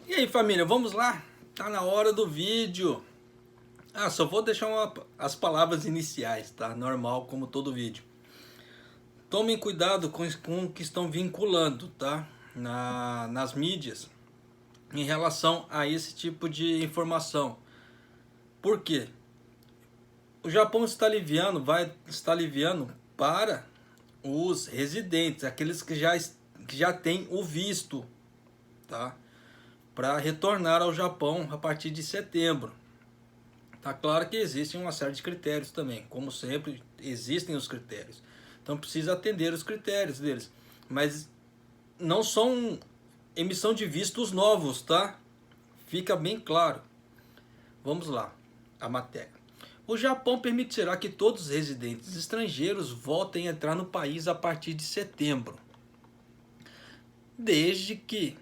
E aí, família, vamos lá? Tá na hora do vídeo. Só vou deixar as palavras iniciais, tá? Normal, como todo vídeo. Tomem cuidado com o que estão vinculando, tá? Nas mídias em relação a esse tipo de informação. Por quê? O Japão está aliviando, vai estar aliviando para os residentes, aqueles que já têm o visto, tá? Para retornar ao Japão a partir de setembro. Tá claro que existem uma série de critérios também, como sempre existem os critérios. Então precisa atender os critérios deles, mas não são emissão de vistos novos, tá? Fica bem claro. Vamos lá, a matéria. O Japão permitirá que todos os residentes estrangeiros voltem a entrar no país a partir de setembro, desde que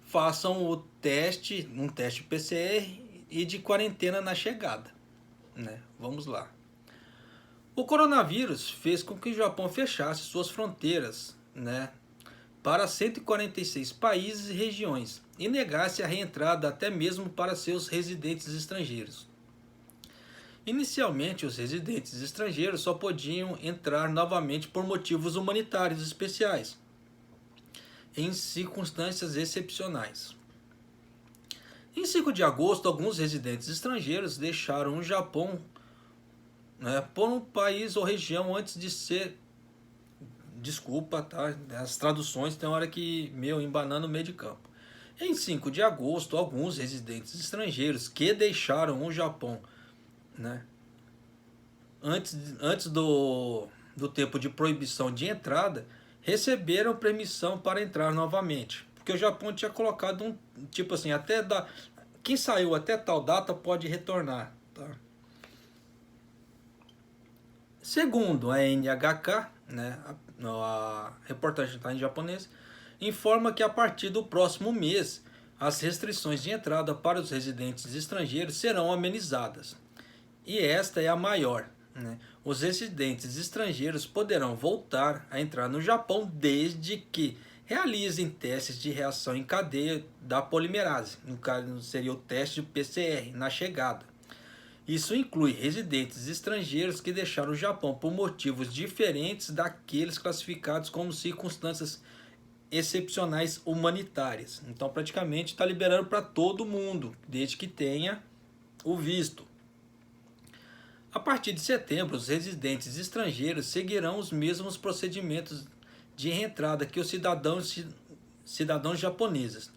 façam um teste PCR e de quarentena na chegada, né? Vamos lá. O coronavírus fez com que o Japão fechasse suas fronteiras, né, para 146 países e regiões e negasse a reentrada até mesmo para seus residentes estrangeiros. Inicialmente, os residentes estrangeiros só podiam entrar novamente por motivos humanitários especiais, em circunstâncias excepcionais. Em 5 de agosto, alguns residentes estrangeiros deixaram o Japão, né, por um país ou região antes de ser. Desculpa, tá? As traduções tem hora que, embanando no meio de campo. Em 5 de agosto, alguns residentes estrangeiros que deixaram o Japão, né, antes do tempo de proibição de entrada, receberam permissão para entrar novamente. Porque o Japão tinha colocado um tipo assim, quem saiu até tal data pode retornar. Tá? Segundo a NHK, né, a reportagem está em japonês, informa que a partir do próximo mês as restrições de entrada para os residentes estrangeiros serão amenizadas. E esta é a maior. Né? Os residentes estrangeiros poderão voltar a entrar no Japão desde que realizem testes de reação em cadeia da polimerase, no caso seria o teste de PCR na chegada. Isso inclui residentes estrangeiros que deixaram o Japão por motivos diferentes daqueles classificados como circunstâncias excepcionais humanitárias. Então, praticamente está liberando para todo mundo, desde que tenha o visto. A partir de setembro, os residentes estrangeiros seguirão os mesmos procedimentos de reentrada que os cidadãos japoneses,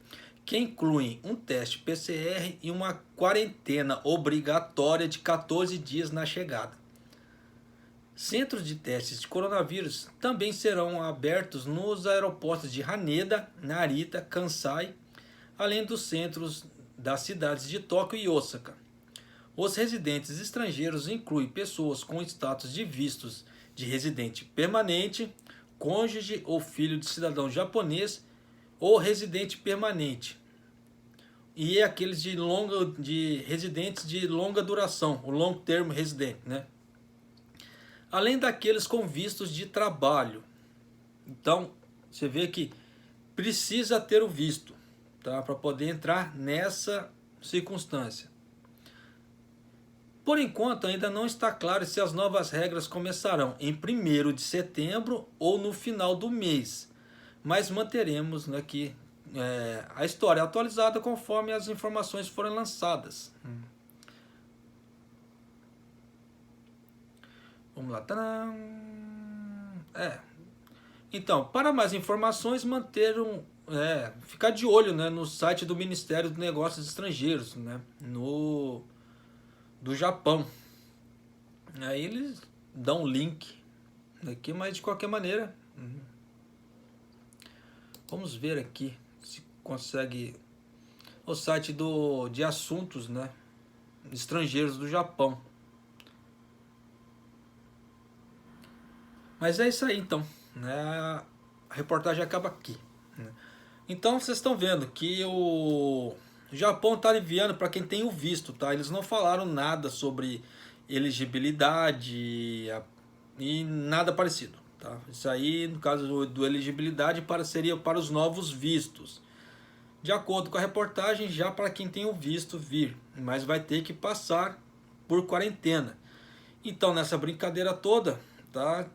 que incluem um teste PCR e uma quarentena obrigatória de 14 dias na chegada. Centros de testes de coronavírus também serão abertos nos aeroportos de Haneda, Narita, Kansai, além dos centros das cidades de Tóquio e Osaka. Os residentes estrangeiros incluem pessoas com status de vistos de residente permanente, cônjuge ou filho de cidadão japonês ou residente permanente. E aqueles de residentes de longa duração, o long term resident, né? Além daqueles com vistos de trabalho. Então, você vê que precisa ter o visto, tá? Para poder entrar nessa circunstância. Por enquanto, ainda não está claro se as novas regras começarão em 1º de setembro ou no final do mês, mas manteremos aqui a história atualizada conforme as informações forem lançadas. Vamos lá. Tadam! Então, para mais informações, ficar de olho, né, no site do Ministério dos Negócios Estrangeiros, né, do Japão. Aí eles dão um link aqui, mas de qualquer maneira, vamos ver aqui se consegue o site de assuntos, né, estrangeiros do Japão. Mas é isso aí então, né, a reportagem acaba aqui, né. Então vocês estão vendo que o Japão está aliviando para quem tem o visto, tá? Eles não falaram nada sobre elegibilidade e nada parecido, tá? Isso aí, no caso do elegibilidade, seria para os novos vistos. de acordo com a reportagem, já para quem tem o visto vir, mas vai ter que passar por quarentena. Então, nessa brincadeira toda, tá?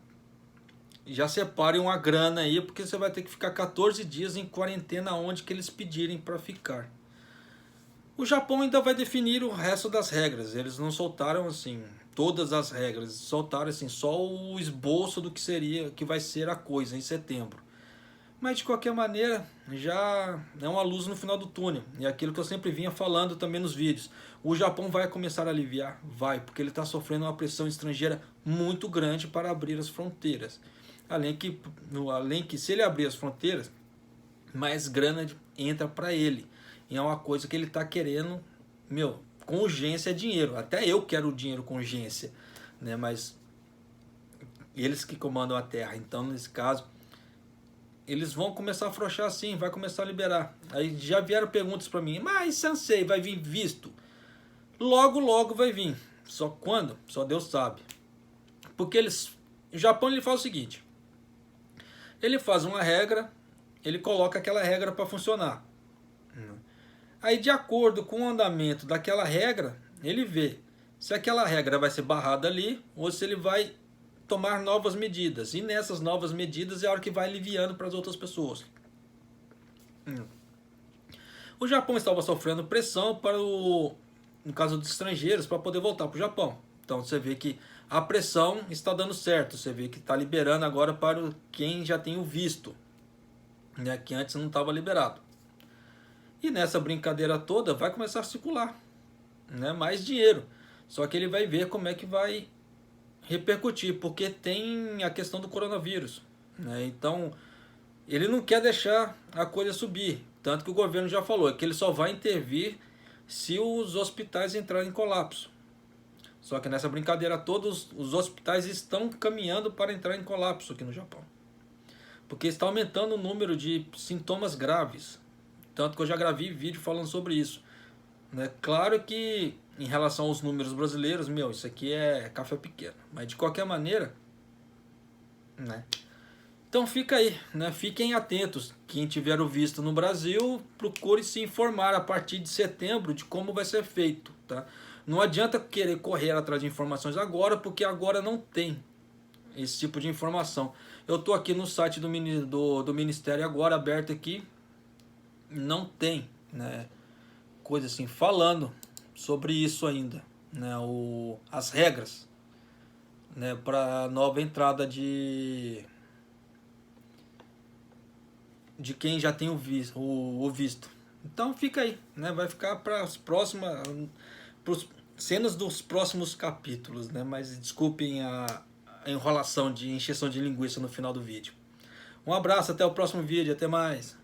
Já separe uma grana aí, porque você vai ter que ficar 14 dias em quarentena onde que eles pedirem para ficar. O Japão ainda vai definir o resto das regras. Eles não soltaram assim todas as regras, soltaram assim só o esboço do que seria, que vai ser a coisa em setembro. Mas de qualquer maneira, já é uma luz no final do túnel. E aquilo que eu sempre vinha falando também nos vídeos. O Japão vai começar a aliviar? Vai, porque ele está sofrendo uma pressão estrangeira muito grande para abrir as fronteiras. Além que se ele abrir as fronteiras, mais grana entra para ele. E é uma coisa que ele está querendo, com urgência é dinheiro. Até eu quero dinheiro com urgência, né? Mas eles que comandam a terra. Então, nesse caso, eles vão começar a afrouxar sim, vai começar a liberar. Aí já vieram perguntas para mim, mas Sensei, vai vir visto? Logo, logo vai vir. Só quando? Só Deus sabe. Porque o Japão ele faz o seguinte, ele faz uma regra, ele coloca aquela regra para funcionar. Aí de acordo com o andamento daquela regra, ele vê se aquela regra vai ser barrada ali ou se ele vai tomar novas medidas. E nessas novas medidas é a hora que vai aliviando para as outras pessoas. O Japão estava sofrendo pressão no caso dos estrangeiros, para poder voltar para o Japão. Então você vê que a pressão está dando certo. Você vê que está liberando agora para quem já tem o visto, né, que antes não estava liberado. E nessa brincadeira toda vai começar a circular, né, mais dinheiro. Só que ele vai ver como é que vai repercutir, porque tem a questão do coronavírus, né? Então ele não quer deixar a coisa subir, tanto que o governo já falou que ele só vai intervir se os hospitais entrarem em colapso. Só que nessa brincadeira todos os hospitais estão caminhando para entrar em colapso aqui no Japão, porque está aumentando o número de sintomas graves, tanto que eu já gravei vídeo falando sobre isso, né? Claro que em relação aos números brasileiros, isso aqui é café pequeno. Mas de qualquer maneira, né? Então fica aí, né? Fiquem atentos. Quem tiver o visto no Brasil, procure se informar a partir de setembro de como vai ser feito, tá? Não adianta querer correr atrás de informações agora, porque agora não tem esse tipo de informação. Eu estou aqui no site do Ministério agora, aberto aqui, não tem, né, coisa assim, falando sobre isso ainda, né, as regras, né, para nova entrada de quem já tem o visto. Então fica aí, né, vai ficar para as próximas cenas dos próximos capítulos, né, mas desculpem a enrolação de encheção de linguiça no final do vídeo. Um abraço, até o próximo vídeo, até mais.